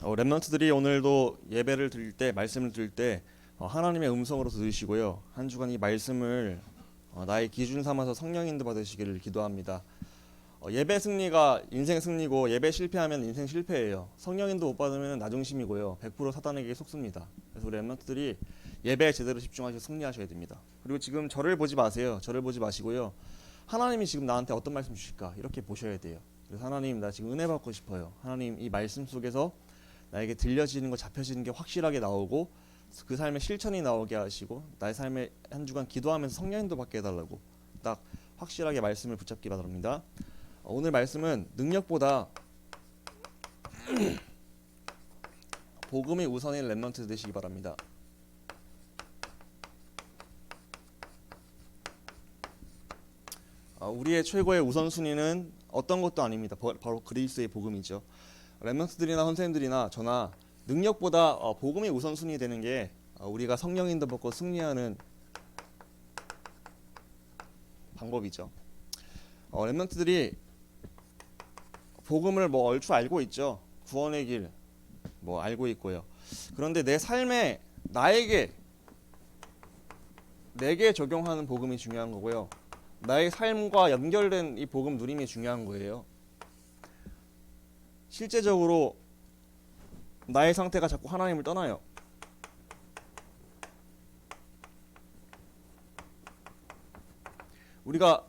렘넌트들이 오늘도 예배를 드릴 때, 말씀을 드릴 때 하나님의 음성으로 들으시고요. 한 주간 이 말씀을 나의 기준 삼아서 성령 인도 받으시기를 기도합니다. 예배 승리가 인생 승리고 예배 실패하면 인생 실패예요. 성령 인도 못 받으면 나중심이고요. 100% 사단에게 속습니다. 그래서 우리 렘넌트들이 예배에 제대로 집중하셔서 승리하셔야 됩니다. 그리고 지금 저를 보지 마세요. 저를 보지 마시고요. 하나님이 지금 나한테 어떤 말씀 주실까 이렇게 보셔야 돼요. 그래서 하나님, 나 지금 은혜 받고 싶어요. 하나님, 이 말씀 속에서 나에게 들려지는 거, 잡혀지는 게 확실하게 나오고 그 삶의 실천이 나오게 하시고 나의 삶에 한 주간 기도하면서 성령 인도 받게 해달라고 딱 확실하게 말씀을 붙잡기 바랍니다. 오늘 말씀은 능력보다 복음이 우선인 렘넌트 되시기 바랍니다. 우리의 최고의 우선순위는 어떤 것도 아닙니다. 바로 그리스도의 복음이죠. 렘넌트들이나 선생님들이나 저나 능력보다 복음이 우선순위 되는 게 우리가 성령 인도 받고 승리하는 방법이죠. 렘넌트들이 복음을 얼추 알고 있죠. 구원의 길 알고 있고요. 그런데 내 삶에 내게 적용하는 복음이 중요한 거고요. 나의 삶과 연결된 이 복음 누림이 중요한 거예요. 실제적으로 나의 상태가 자꾸 하나님을 떠나요. 우리가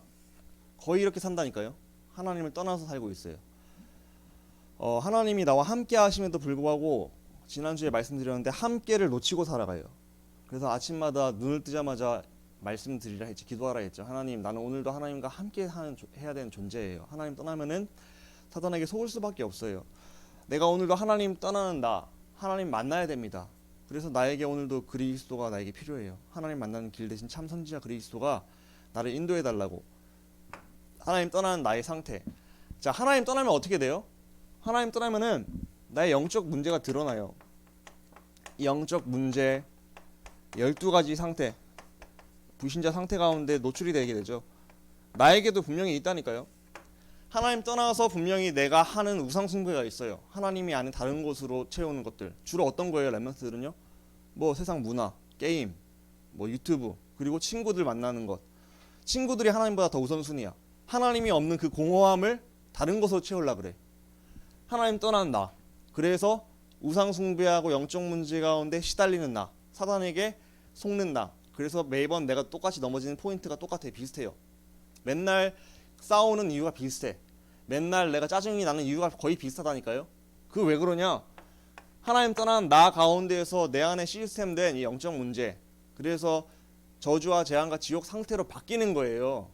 거의 이렇게 산다니까요. 하나님을 떠나서 살고 있어요. 하나님이 나와 함께 하심에도 불구하고 지난주에 말씀드렸는데 함께를 놓치고 살아가요. 그래서 아침마다 눈을 뜨자마자 말씀드리라 했지, 기도하라 했죠. 하나님, 나는 오늘도 하나님과 함께 해야 되는 존재예요. 하나님 떠나면은 사단에게 속을 수밖에 없어요. 내가 오늘도 하나님 떠나는 하나님 만나야 됩니다. 그래서 나에게 오늘도 그리스도가 나에게 필요해요. 하나님 만나는 길 대신 참 선지자 그리스도가 나를 인도해 달라고. 하나님 떠나는 나의 상태. 자, 하나님 떠나면 어떻게 돼요? 하나님 떠나면은 나의 영적 문제가 드러나요. 이 영적 문제, 12가지 상태, 불신자 상태 가운데 노출이 되게 되죠. 나에게도 분명히 있다니까요. 하나님 떠나서 분명히 내가 하는 우상 숭배가 있어요. 하나님이 아닌 다른 곳으로 채우는 것들. 주로 어떤 거예요, 렘넌트들은요? 세상 문화, 게임, 유튜브, 그리고 친구들 만나는 것. 친구들이 하나님보다 더 우선순위야. 하나님이 없는 그 공허함을 다른 것으로 채우려고 그래. 하나님 떠난 나. 그래서 우상 숭배하고 영적 문제 가운데 시달리는 나. 사단에게 속는 나. 그래서 매번 내가 똑같이 넘어지는 포인트가 똑같아요. 비슷해요. 맨날 싸우는 이유가 비슷해. 맨날 내가 짜증이 나는 이유가 거의 비슷하다니까요. 그 왜 그러냐? 하나님 떠난 나 가운데에서 내 안에 시스템된 이 영적 문제. 그래서 저주와 재앙과 지옥 상태로 바뀌는 거예요.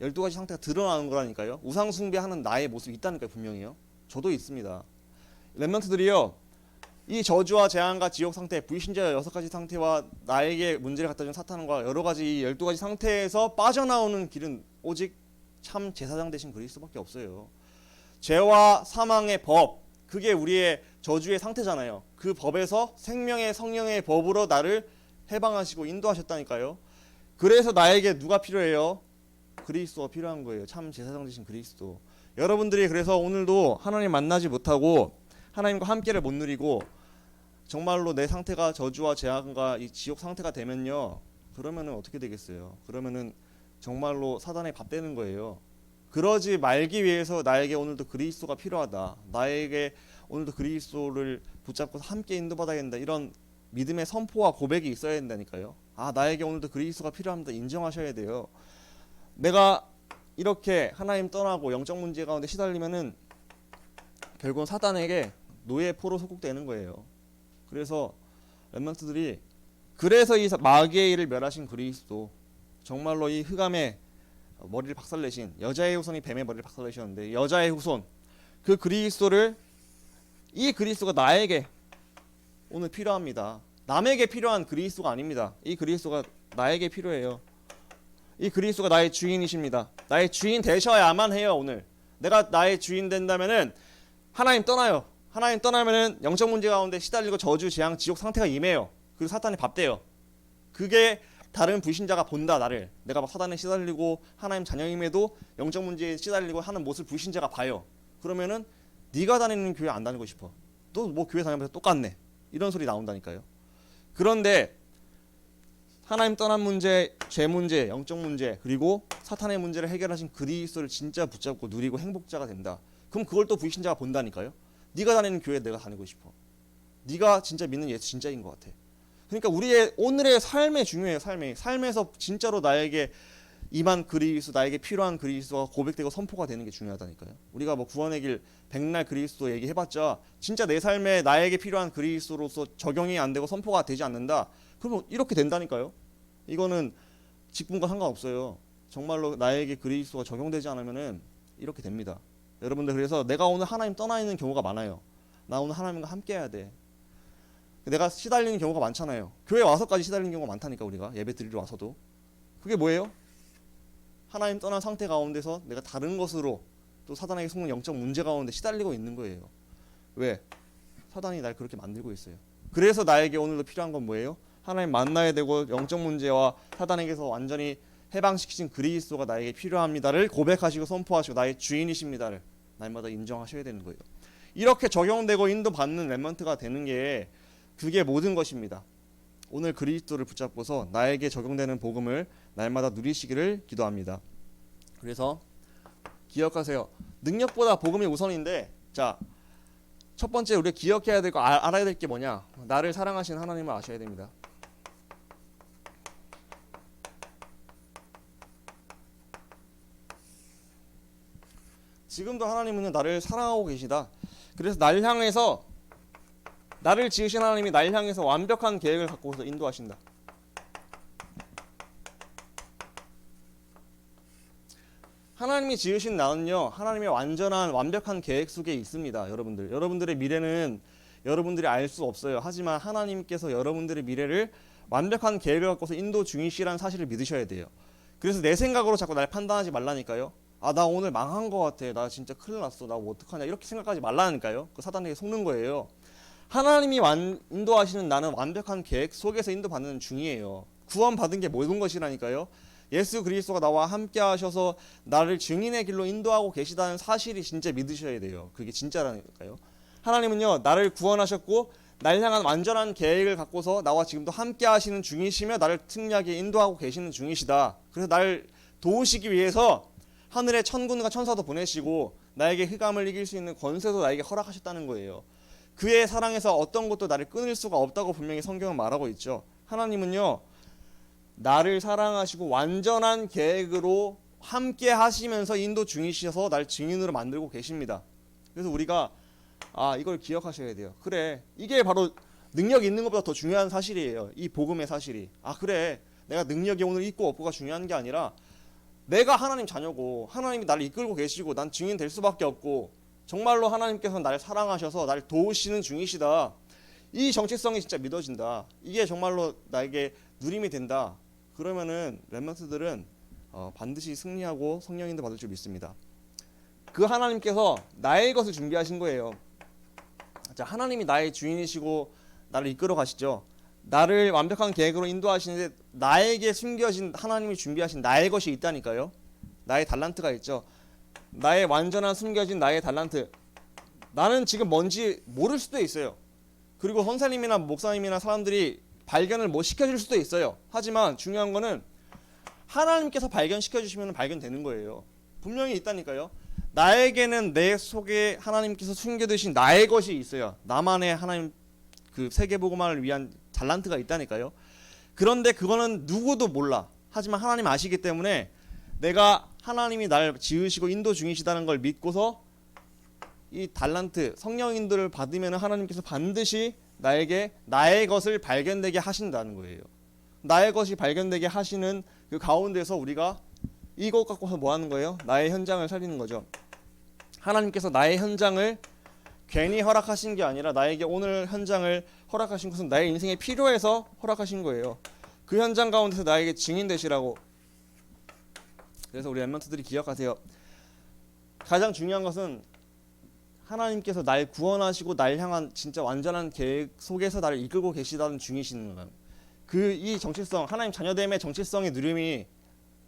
12가지 상태가 드러나는 거라니까요. 우상 숭배하는 나의 모습이 있다니까요. 분명히요. 저도 있습니다. 렘넌트들이요, 이 저주와 재앙과 지옥 상태, 불신자 6가지 상태와 나에게 문제를 갖다 준 사탄과 여러가지 이 12가지 상태에서 빠져나오는 길은 오직 참 제사장 되신 그리스도밖에 없어요. 죄와 사망의 법, 그게 우리의 저주의 상태잖아요. 그 법에서 생명의 성령의 법으로 나를 해방하시고 인도하셨다니까요. 그래서 나에게 누가 필요해요? 그리스도가 필요한 거예요. 참 제사장 되신 그리스도. 여러분들이 그래서 오늘도 하나님 만나지 못하고 하나님과 함께를 못 누리고 정말로 내 상태가 저주와 재앙과 이 지옥 상태가 되면요, 그러면은 어떻게 되겠어요? 그러면은 정말로 사단의 밥 되는 거예요. 그러지 말기 위해서 나에게 오늘도 그리스도가 필요하다. 나에게 오늘도 그리스도를 붙잡고 함께 인도받아야 된다. 이런 믿음의 선포와 고백이 있어야 된다니까요. 나에게 오늘도 그리스도가 필요합니다. 인정하셔야 돼요. 내가 이렇게 하나님 떠나고 영적 문제 가운데 시달리면은 결국은 사단에게 노예 포로 소국되는 거예요. 그래서 렘넌트들이 그래서 이 마귀의 일을 멸하신 그리스도, 정말로 이 흑암의 머리를 박살내신 여자의 후손이 뱀의 머리를 박살내셨는데 여자의 후손, 그 그리스도를, 이 그리스도가 나에게 오늘 필요합니다. 남에게 필요한 그리스도가 아닙니다. 이 그리스도가 나에게 필요해요. 이 그리스도가 나의 주인이십니다. 나의 주인 되셔야만 해요. 오늘 내가 나의 주인 된다면은 하나님 떠나요. 하나님 떠나면은 영적 문제 가운데 시달리고 저주, 재앙, 지옥 상태가 임해요. 그리고 사탄이 밥돼요. 그게 다른 불신자가 본다. 나를, 내가 막 사단에 시달리고 하나님 자녀임에도 영적 문제에 시달리고 하는 모습을 불신자가 봐요. 그러면은 네가 다니는 교회 안 다니고 싶어. 또 뭐 교회 다니면서 똑같네. 이런 소리 나온다니까요. 그런데 하나님 떠난 문제, 죄 문제, 영적 문제, 그리고 사탄의 문제를 해결하신 그리스도를 진짜 붙잡고 누리고 행복자가 된다. 그럼 그걸 또 불신자가 본다니까요. 네가 다니는 교회에 내가 다니고 싶어. 네가 진짜 믿는 예수 진짜인 것 같아. 그러니까 우리의 오늘의 삶에 중요해요. 삶에서 진짜로 나에게 임한 그리스도, 나에게 필요한 그리스도가 고백되고 선포가 되는 게 중요하다니까요. 우리가 뭐 구원의 길, 백날 그리스도 얘기해봤자 진짜 내 삶에 나에게 필요한 그리스도로서 적용이 안 되고 선포가 되지 않는다. 그러면 이렇게 된다니까요. 이거는 직분과 상관없어요. 정말로 나에게 그리스도가 적용되지 않으면은 이렇게 됩니다. 여러분들, 그래서 내가 오늘 하나님 떠나 있는 경우가 많아요. 나 오늘 하나님과 함께 해야 돼. 내가 시달리는 경우가 많잖아요. 교회 와서까지 시달리는 경우가 많다니까. 우리가 예배 드리러 와서도. 그게 뭐예요? 하나님 떠난 상태 가운데서 내가 다른 것으로 또 사단에게 속는 영적 문제 가운데 시달리고 있는 거예요. 왜? 사단이 날 그렇게 만들고 있어요. 그래서 나에게 오늘도 필요한 건 뭐예요? 하나님 만나야 되고 영적 문제와 사단에게서 완전히 해방시키신 그리스도가 나에게 필요합니다를 고백하시고 선포하시고 나의 주인이십니다를 날마다 인정하셔야 되는 거예요. 이렇게 적용되고 인도받는 렘넌트가 되는 게 그게 모든 것입니다. 오늘 그리스도를 붙잡고서 나에게 적용되는 복음을 날마다 누리시기를 기도합니다. 그래서 기억하세요. 능력보다 복음이 우선인데, 자, 첫 번째 우리가 기억해야 될 거, 알아야 될 게 뭐냐? 나를 사랑하시는 하나님을 아셔야 됩니다. 지금도 하나님은 나를 사랑하고 계시다. 그래서 날 향해서, 나를 지으신 하나님이 날 향해서 완벽한 계획을 갖고서 인도하신다. 하나님이 지으신 나는요, 하나님의 완전한 완벽한 계획 속에 있습니다. 여러분들의 미래는 여러분들이 알 수 없어요. 하지만 하나님께서 여러분들의 미래를 완벽한 계획을 갖고서 인도 중이시라는 사실을 믿으셔야 돼요. 그래서 내 생각으로 자꾸 날 판단하지 말라니까요. 아, 나 오늘 망한 것 같아. 나 진짜 큰일 났어. 나 뭐 어떡하냐. 이렇게 생각하지 말라니까요. 그 사단에게 속는 거예요. 하나님이 인도하시는 나는 완벽한 계획 속에서 인도받는 중이에요. 구원받은 게 모든 것이라니까요. 예수 그리스도가 나와 함께 하셔서 나를 증인의 길로 인도하고 계시다는 사실이 진짜 믿으셔야 돼요. 그게 진짜라니까요. 하나님은요, 나를 구원하셨고 날 향한 완전한 계획을 갖고서 나와 지금도 함께 하시는 중이시며 나를 승리하게 인도하고 계시는 중이시다. 그래서 나를 도우시기 위해서 하늘의 천군과 천사도 보내시고 나에게 흑암을 이길 수 있는 권세도 나에게 허락하셨다는 거예요. 그의 사랑에서 어떤 것도 나를 끊을 수가 없다고 분명히 성경은 말하고 있죠. 하나님은요, 나를 사랑하시고 완전한 계획으로 함께 하시면서 인도 중이셔서 날 증인으로 만들고 계십니다. 그래서 우리가 이걸 기억하셔야 돼요. 그래, 이게 바로 능력 있는 것보다 더 중요한 사실이에요. 이 복음의 사실이. 그래, 내가 능력이 오늘 있고 없고가 중요한 게 아니라 내가 하나님 자녀고 하나님이 나를 이끌고 계시고 난 증인 될 수밖에 없고 정말로 하나님께서 나를 사랑하셔서 나를 도우시는 중이시다. 이 정체성이 진짜 믿어진다. 이게 정말로 나에게 누림이 된다. 그러면은 렘넌트들은 반드시 승리하고 성령인도 받을 줄 믿습니다. 그 하나님께서 나의 것을 준비하신 거예요. 자, 하나님이 나의 주인이시고 나를 이끌어 가시죠. 나를 완벽한 계획으로 인도하시는데 나에게 숨겨진 하나님이 준비하신 나의 것이 있다니까요. 나의 달란트가 있죠. 나의 완전한 숨겨진 나의 달란트. 나는 지금 뭔지 모를 수도 있어요. 그리고 선생님이나 목사님이나 사람들이 발견을 못 시켜줄 수도 있어요. 하지만 중요한 거는 하나님께서 발견시켜 주시면 발견되는 거예요. 분명히 있다니까요. 나에게는 내 속에 하나님께서 숨겨두신 나의 것이 있어요. 나만의 하나님 그 세계복음화를 위한 달란트가 있다니까요. 그런데 그거는 누구도 몰라. 하지만 하나님 아시기 때문에 내가 하나님이 날 지으시고 인도 중이시다는 걸 믿고서 이 달란트 성령인들을 받으면 하나님께서 반드시 나에게 나의 것을 발견되게 하신다는 거예요. 나의 것이 발견되게 하시는 그 가운데서 우리가 이것 갖고서 뭐 하는 거예요? 나의 현장을 살리는 거죠. 하나님께서 나의 현장을 괜히 허락하신 게 아니라 나에게 오늘 현장을 허락하신 것은 나의 인생에 필요해서 허락하신 거예요. 그 현장 가운데서 나에게 증인 되시라고. 그래서 우리 렘넌트들이 기억하세요. 가장 중요한 것은 하나님께서 날 구원하시고 날 향한 진짜 완전한 계획 속에서 나를 이끌고 계시다는 중이신 거예요. 이 정체성, 하나님 자녀됨의 정체성의 누림이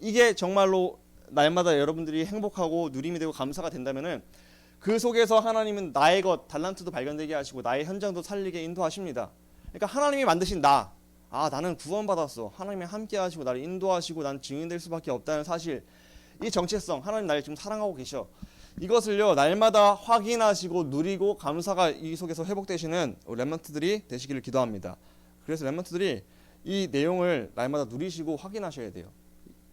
이게 정말로 날마다 여러분들이 행복하고 누림이 되고 감사가 된다면은 그 속에서 하나님은 나의 것 달란트도 발견되게 하시고 나의 현장도 살리게 인도하십니다. 그러니까 하나님이 만드신 나는 구원받았어. 하나님이 함께 하시고 나를 인도하시고 난 증인될 수밖에 없다는 사실, 이 정체성, 하나님 나를 지금 사랑하고 계셔. 이것을요 날마다 확인하시고 누리고 감사가 이 속에서 회복되시는 렘넌트들이 되시기를 기도합니다. 그래서 렘넌트들이 이 내용을 날마다 누리시고 확인하셔야 돼요.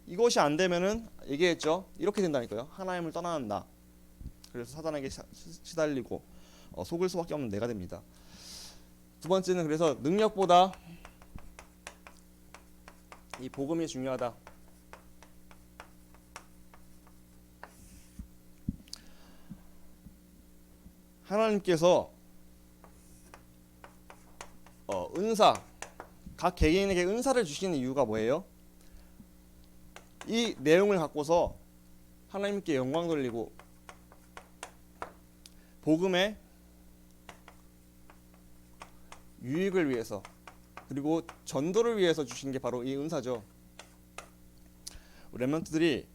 이것이 안 되면은 얘기했죠. 이렇게 된다니까요. 하나님을 떠나는 나. 그래서 사단에게 시달리고 속을 수밖에 없는 내가 됩니다. 두 번째는 그래서 능력보다 이 복음이 중요하다. 하나님께서 은사, 각 개개인에게 은사를 주시는 이유가 뭐예요? 이 내용을 갖고서 하나님께 영광 돌리고 복음의 유익을 위해서 그리고 전도를 위해서 주신 게 바로 이 은사죠. 렘넌트들이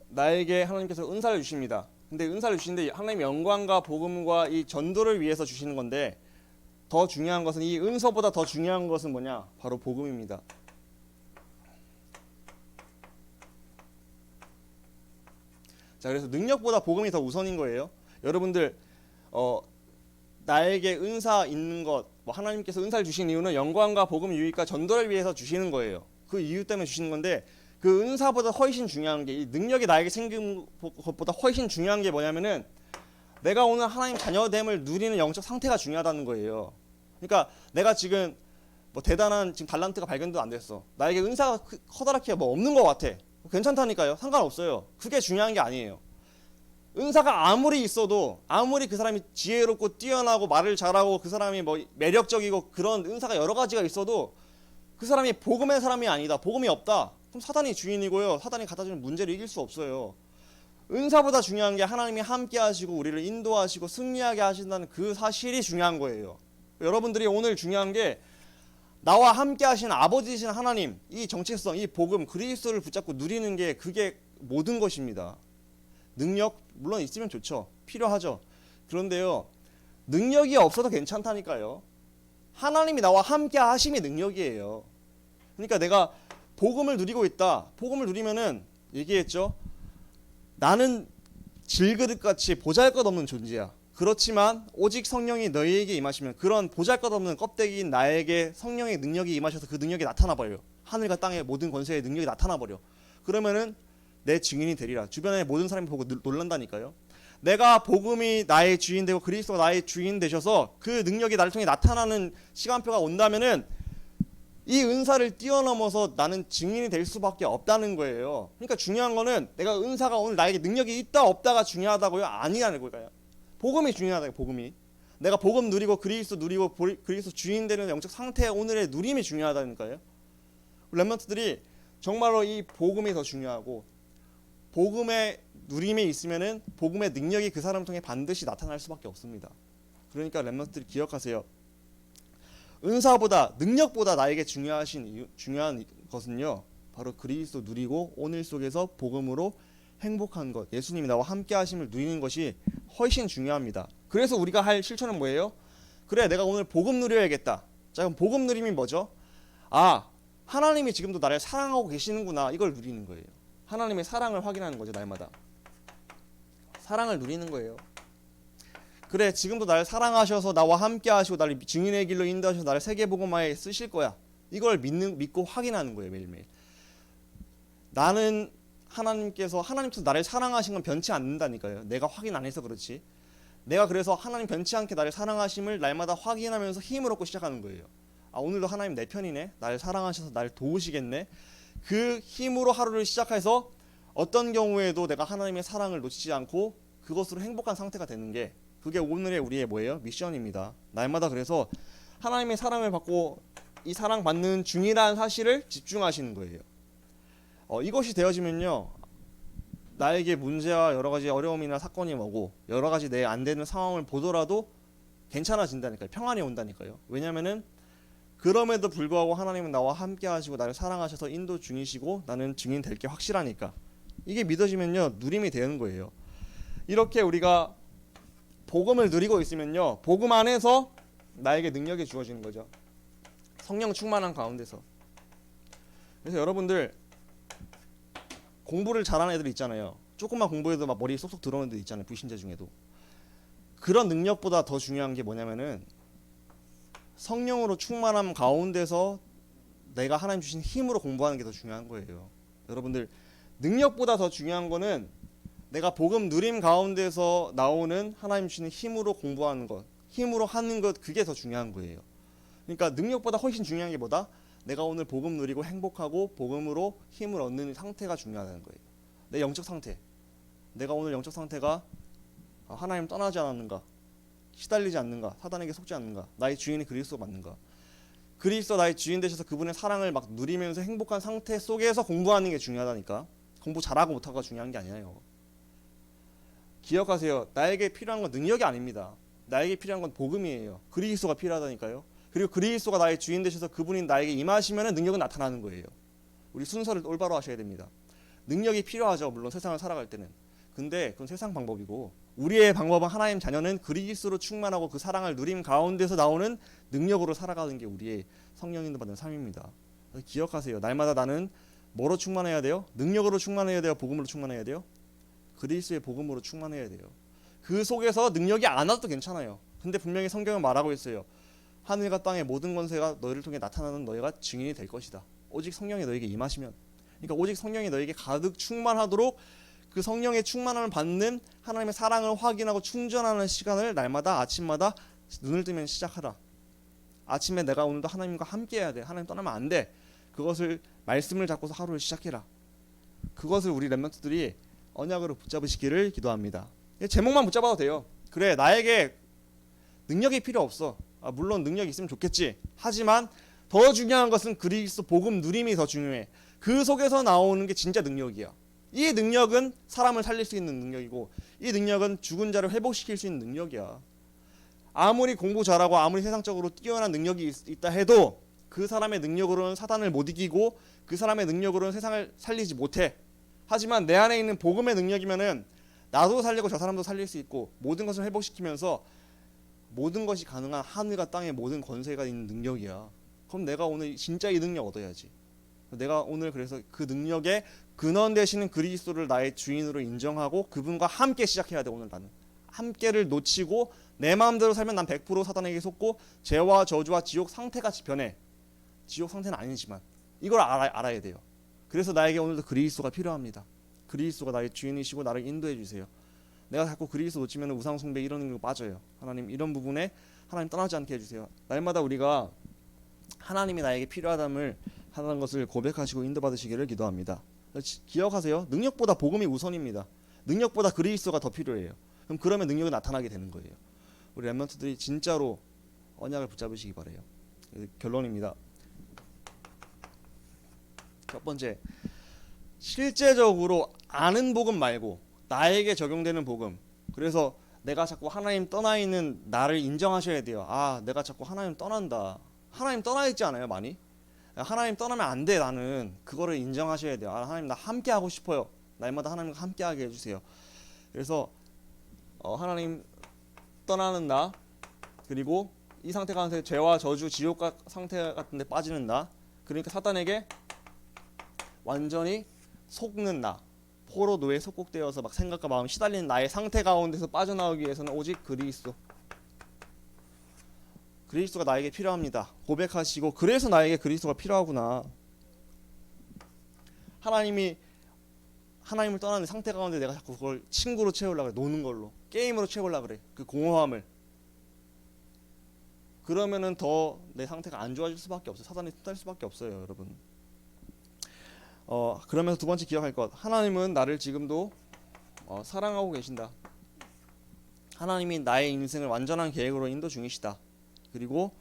나에게 하나님께서 은사를 주십니다. 근데 은사를 주시는데 하나님의 영광과 복음과 이 전도를 위해서 주시는 건데, 더 중요한 것은 이 은사보다 더 중요한 것은 뭐냐? 바로 복음입니다. 자, 그래서 능력보다 복음이 더 우선인 거예요. 여러분들 나에게 은사 있는 것, 하나님께서 은사를 주신 이유는 영광과 복음 유익과 전도를 위해서 주시는 거예요. 그 이유 때문에 주시는 건데, 그 은사보다 훨씬 중요한 게, 이 능력이 나에게 생긴 것보다 훨씬 중요한 게 뭐냐면은 내가 오늘 하나님 자녀됨을 누리는 영적 상태가 중요하다는 거예요. 그러니까 내가 지금 대단한 지금 달란트가 발견도 안 됐어. 나에게 은사가 커다랗게 없는 것 같아. 괜찮다니까요. 상관없어요. 그게 중요한 게 아니에요. 은사가 아무리 있어도, 아무리 그 사람이 지혜롭고 뛰어나고 말을 잘하고 그 사람이 매력적이고 그런 은사가 여러 가지가 있어도 그 사람이 복음의 사람이 아니다, 복음이 없다, 그럼 사단이 주인이고요. 사단이 갖다주는 문제를 이길 수 없어요. 은사보다 중요한 게 하나님이 함께 하시고 우리를 인도하시고 승리하게 하신다는 그 사실이 중요한 거예요. 여러분들이 오늘 중요한 게 나와 함께 하신 아버지이신 하나님, 이 정체성, 이 복음, 그리스도를 붙잡고 누리는 게 그게 모든 것입니다. 능력 물론 있으면 좋죠. 필요하죠. 그런데요, 능력이 없어도 괜찮다니까요. 하나님이 나와 함께 하심이 능력이에요. 그러니까 내가 복음을 누리고 있다. 복음을 누리면은 얘기했죠. 나는 질그릇같이 보잘것없는 존재야. 그렇지만 오직 성령이 너희에게 임하시면 그런 보잘것없는 껍데기인 나에게 성령의 능력이 임하셔서 그 능력이 나타나버려요. 하늘과 땅의 모든 권세의 능력이 나타나버려. 그러면은 내 증인이 되리라. 주변의 모든 사람이 보고 놀란다니까요. 내가 복음이 나의 주인 되고 그리스도가 나의 주인 되셔서 그 능력이 나를 통해 나타나는 시간표가 온다면은 이 은사를 뛰어넘어서 나는 증인이 될 수밖에 없다는 거예요. 그러니까 중요한 거는 내가 은사가 오늘 나에게 능력이 있다 없다가 중요하다고요? 아니라는 거예요. 복음이 중요하다. 복음이. 내가 복음 누리고 그리스도 누리고 그리스도 주인 되는 영적 상태의 오늘의 누림이 중요하다니까요. 렘넌트들이 정말로 이 복음이 더 중요하고, 복음의 누림이 있으면은 복음의 능력이 그 사람을 통해 반드시 나타날 수밖에 없습니다. 그러니까 렘넌트들이 기억하세요. 은사보다, 능력보다 나에게 중요한 것은요, 바로 그리스도 누리고 오늘 속에서 복음으로 행복한 것, 예수님이 나와 함께 하심을 누리는 것이 훨씬 중요합니다. 그래서 우리가 할 실천은 뭐예요? 그래, 내가 오늘 복음 누려야겠다. 자, 그럼 복음 누림이 뭐죠? 하나님이 지금도 나를 사랑하고 계시는구나, 이걸 누리는 거예요. 하나님의 사랑을 확인하는 거죠. 날마다 사랑을 누리는 거예요. 그래, 지금도 나를 사랑하셔서 나와 함께 하시고 나를 증인의 길로 인도하셔서 나를 세계복음화에 쓰실 거야. 이걸 믿고 확인하는 거예요. 매일매일. 나는 하나님께서 나를 사랑하신 건 변치 않는다니까요. 내가 확인 안 해서 그렇지. 내가 그래서 하나님 변치 않게 나를 사랑하심을 날마다 확인하면서 힘을 얻고 시작하는 거예요. 오늘도 하나님 내 편이네. 나를 사랑하셔서 나를 도우시겠네. 그 힘으로 하루를 시작해서 어떤 경우에도 내가 하나님의 사랑을 놓치지 않고 그것으로 행복한 상태가 되는 게, 그게 오늘의 우리의 뭐예요? 미션입니다. 날마다 그래서 하나님의 사랑을 받고 이 사랑받는 중이라는 사실을 집중하시는 거예요. 이것이 되어지면요, 나에게 문제와 여러 가지 어려움이나 사건이 오고 여러 가지 내 안 되는 상황을 보더라도 괜찮아진다니까요. 평안이 온다니까요. 왜냐면은 그럼에도 불구하고 하나님은 나와 함께 하시고 나를 사랑하셔서 인도 중이시고 나는 증인 될 게 확실하니까, 이게 믿어지면요, 누림이 되는 거예요. 이렇게 우리가 복음을 누리고 있으면요, 복음 안에서 나에게 능력이 주어지는 거죠. 성령 충만한 가운데서. 그래서 여러분들 공부를 잘하는 애들 있잖아요. 조금만 공부해도 막 머리에 쏙쏙 들어오는 애들 있잖아요. 불신자 중에도. 그런 능력보다 더 중요한 게 뭐냐면은 성령으로 충만함 가운데서 내가 하나님 주신 힘으로 공부하는 게 더 중요한 거예요. 여러분들 능력보다 더 중요한 거는 내가 복음 누림 가운데서 나오는 하나님 주시는 힘으로 공부하는 것, 힘으로 하는 것, 그게 더 중요한 거예요. 그러니까 능력보다 훨씬 중요한 게 뭐다? 내가 오늘 복음 누리고 행복하고 복음으로 힘을 얻는 상태가 중요하다는 거예요. 내 영적 상태. 내가 오늘 영적 상태가 하나님 떠나지 않았는가, 시달리지 않는가, 사단에게 속지 않는가, 나의 주인이 그리스도가 맞는가, 그리스도 나의 주인 되셔서 그분의 사랑을 막 누리면서 행복한 상태 속에서 공부하는 게 중요하다니까. 공부 잘하고 못하고가 중요한 게 아니에요. 기억하세요. 나에게 필요한 건 능력이 아닙니다. 나에게 필요한 건 복음이에요. 그리스도가 필요하다니까요. 그리고 그리스도가 나의 주인 되셔서 그분이 나에게 임하시면 능력은 나타나는 거예요. 우리 순서를 올바로 하셔야 됩니다. 능력이 필요하죠. 물론 세상을 살아갈 때는. 근데 그건 세상 방법이고, 우리의 방법은 하나님 자녀는 그리스도로 충만하고 그 사랑을 누림 가운데서 나오는 능력으로 살아가는 게 우리의 성령인도 받는 삶입니다. 기억하세요. 날마다 나는 뭐로 충만해야 돼요? 능력으로 충만해야 돼요? 복음으로 충만해야 돼요? 그리스도의 복음으로 충만해야 돼요. 그 속에서 능력이 안 와도 괜찮아요. 근데 분명히 성경은 말하고 있어요. 하늘과 땅의 모든 권세가 너희를 통해 나타나는 너희가 증인이 될 것이다. 오직 성령이 너에게 임하시면. 그러니까 오직 성령이 너에게 가득 충만하도록 그 성령의 충만함을 받는 하나님의 사랑을 확인하고 충전하는 시간을 날마다 아침마다 눈을 뜨면 시작하라. 아침에 내가 오늘도 하나님과 함께 해야 돼. 하나님 떠나면 안 돼. 그것을 말씀을 잡고서 하루를 시작해라. 그것을 우리 렘넌트들이 언약으로 붙잡으시기를 기도합니다. 제목만 붙잡아도 돼요. 그래, 나에게 능력이 필요 없어. 물론 능력이 있으면 좋겠지. 하지만 더 중요한 것은 그리스도 복음 누림이 더 중요해. 그 속에서 나오는 게 진짜 능력이야. 이 능력은 사람을 살릴 수 있는 능력이고, 이 능력은 죽은 자를 회복시킬 수 있는 능력이야. 아무리 공부 잘하고 아무리 세상적으로 뛰어난 능력이 있다 해도 그 사람의 능력으로는 사단을 못 이기고 그 사람의 능력으로는 세상을 살리지 못해. 하지만 내 안에 있는 복음의 능력이면은 나도 살리고 저 사람도 살릴 수 있고 모든 것을 회복시키면서 모든 것이 가능한 하늘과 땅의 모든 권세가 있는 능력이야. 그럼 내가 오늘 진짜 이 능력 얻어야지. 내가 오늘 그래서 그 능력의 근원 되시는 그리스도를 나의 주인으로 인정하고 그분과 함께 시작해야 돼. 오늘 나는 함께를 놓치고 내 마음대로 살면 난 100% 사단에게 속고 죄와 저주와 지옥 상태같이 변해. 지옥 상태는 아니지만 이걸 알아야 돼요. 그래서 나에게 오늘도 그리스도가 필요합니다. 그리스도가 나의 주인이시고 나를 인도해 주세요. 내가 자꾸 그리스도 놓치면 우상 숭배 이러는 거 빠져요. 하나님 이런 부분에 하나님 떠나지 않게 해주세요. 날마다 우리가 하나님이 나에게 필요하다는 것을 고백하시고 인도받으시기를 기도합니다. 기억하세요. 능력보다 복음이 우선입니다. 능력보다 그리스도가 더 필요해요. 그러면 능력이 나타나게 되는 거예요. 우리 렘넌트들이 진짜로 언약을 붙잡으시기 바래요. 결론입니다. 첫 번째, 실제적으로 아는 복음 말고 나에게 적용되는 복음. 그래서 내가 자꾸 하나님 떠나 있는 나를 인정하셔야 돼요. 내가 자꾸 하나님 떠난다. 하나님 떠나 있지 않아요, 많이? 하나님 떠나면 안 돼, 나는. 그거를 인정하셔야 돼요. 하나님 나 함께 하고 싶어요. 날마다 하나님과 함께 하게 해주세요. 그래서 하나님 떠나는 나, 그리고 이 상태 가운데 죄와 저주, 지옥 상태 같은 데 빠지는 나, 그러니까 사단에게 완전히 속는 나, 포로노에 속국되어서 막 생각과 마음 시달리는 나의 상태 가운데서 빠져나오기 위해서는 오직 그리스도가 나에게 필요합니다. 고백하시고, 그래서 나에게 그리스도가 필요하구나. 하나님을 떠나는 상태 가운데 내가 자꾸 그걸 친구로 채우려고 그래. 노는 걸로, 게임으로 채우려고 그래. 그 공허함을. 그러면은 더 내 상태가 안 좋아질 수밖에 없어요. 사단이 흩날릴 수밖에 없어요, 여러분. 그러면서 두 번째 기억할 것, 하나님은 나를 지금도 사랑하고 계신다. 하나님이 나의 인생을 완전한 계획으로 인도 중이시다. 그리고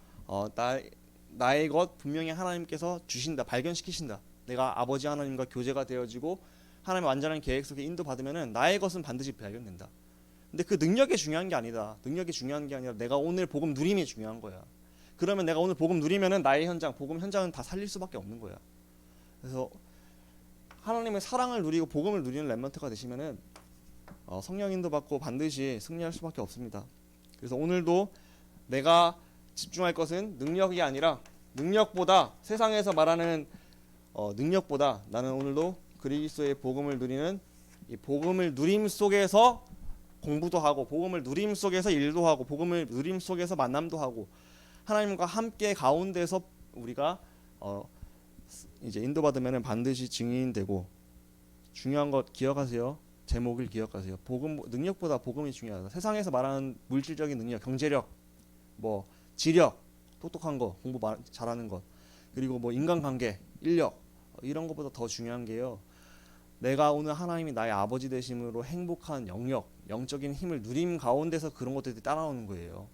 나의 것 분명히 하나님께서 주신다, 발견시키신다. 내가 아버지 하나님과 교제가 되어지고 하나님의 완전한 계획 속에 인도받으면은 나의 것은 반드시 발견된다. 근데 그 능력이 중요한 게 아니다. 능력이 중요한 게 아니라 내가 오늘 복음 누림이 중요한 거야. 그러면 내가 오늘 복음 누리면은 나의 복음 현장은 다 살릴 수밖에 없는 거야. 그래서 하나님의 사랑을 누리고 복음을 누리는 렘넌트가 되시면은 성령 인도 받고 반드시 승리할 수밖에 없습니다. 그래서 오늘도 내가 집중할 것은 능력이 아니라 능력보다 세상에서 말하는 능력보다 나는 오늘도 그리스도의 복음을 누리는 이 복음을 누림 속에서 공부도 하고 복음을 누림 속에서 일도 하고 복음을 누림 속에서 만남도 하고 하나님과 함께 가운데서 우리가 이제 인도받으면 반드시 증인되고 중요한 것 기억하세요. 제목을 기억하세요. 복음 능력보다 복음이 중요하다. 세상에서 말하는 물질적인 능력, 경제력, 뭐 지력, 똑똑한 거, 공부 잘하는 것, 그리고 뭐 인간관계, 인력 이런 것보다 더 중요한 게요. 내가 오늘 하나님이 나의 아버지 되심으로 행복한 영역, 영적인 힘을 누림 가운데서 그런 것들이 따라오는 거예요.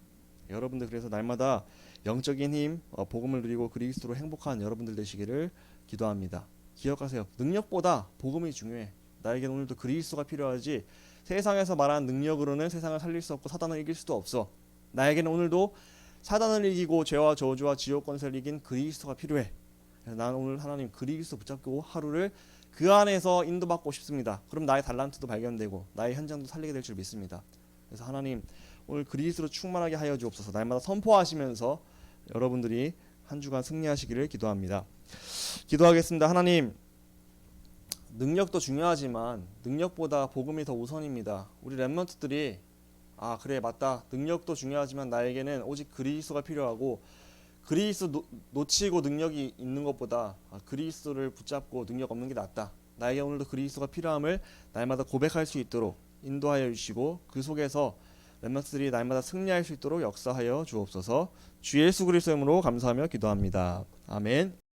여러분들 그래서 날마다 영적인 힘, 복음을 누리고 그리스도로 행복한 여러분들 되시기를 기도합니다. 기억하세요. 능력보다 복음이 중요해. 나에게는 오늘도 그리스도가 필요하지 세상에서 말하는 능력으로는 세상을 살릴 수 없고 사단을 이길 수도 없어. 나에게는 오늘도 사단을 이기고 죄와 저주와 지옥 권세를 이긴 그리스도가 필요해. 나는 오늘 하나님 그리스도 붙잡고 하루를 그 안에서 인도받고 싶습니다. 그럼 나의 달란트도 발견되고 나의 현장도 살리게 될 줄 믿습니다. 그래서 하나님 오늘 그리스도로 충만하게 하여 주옵소서. 날마다 선포하시면서 여러분들이 한 주간 승리하시기를 기도합니다. 기도하겠습니다. 하나님 능력도 중요하지만 능력보다 복음이 더 우선입니다. 우리 렘넌트들이 그래 맞다. 능력도 중요하지만 나에게는 오직 그리스도가 필요하고 그리스도 놓치고 능력이 있는 것보다 그리스도를 붙잡고 능력 없는 게 낫다. 나에게 오늘도 그리스도가 필요함을 날마다 고백할 수 있도록 인도하여 주시고 그 속에서 렘넌트들이 날마다 승리할 수 있도록 역사하여 주옵소서. 주 예수 그리스도의 이름으로 감사하며 기도합니다. 아멘.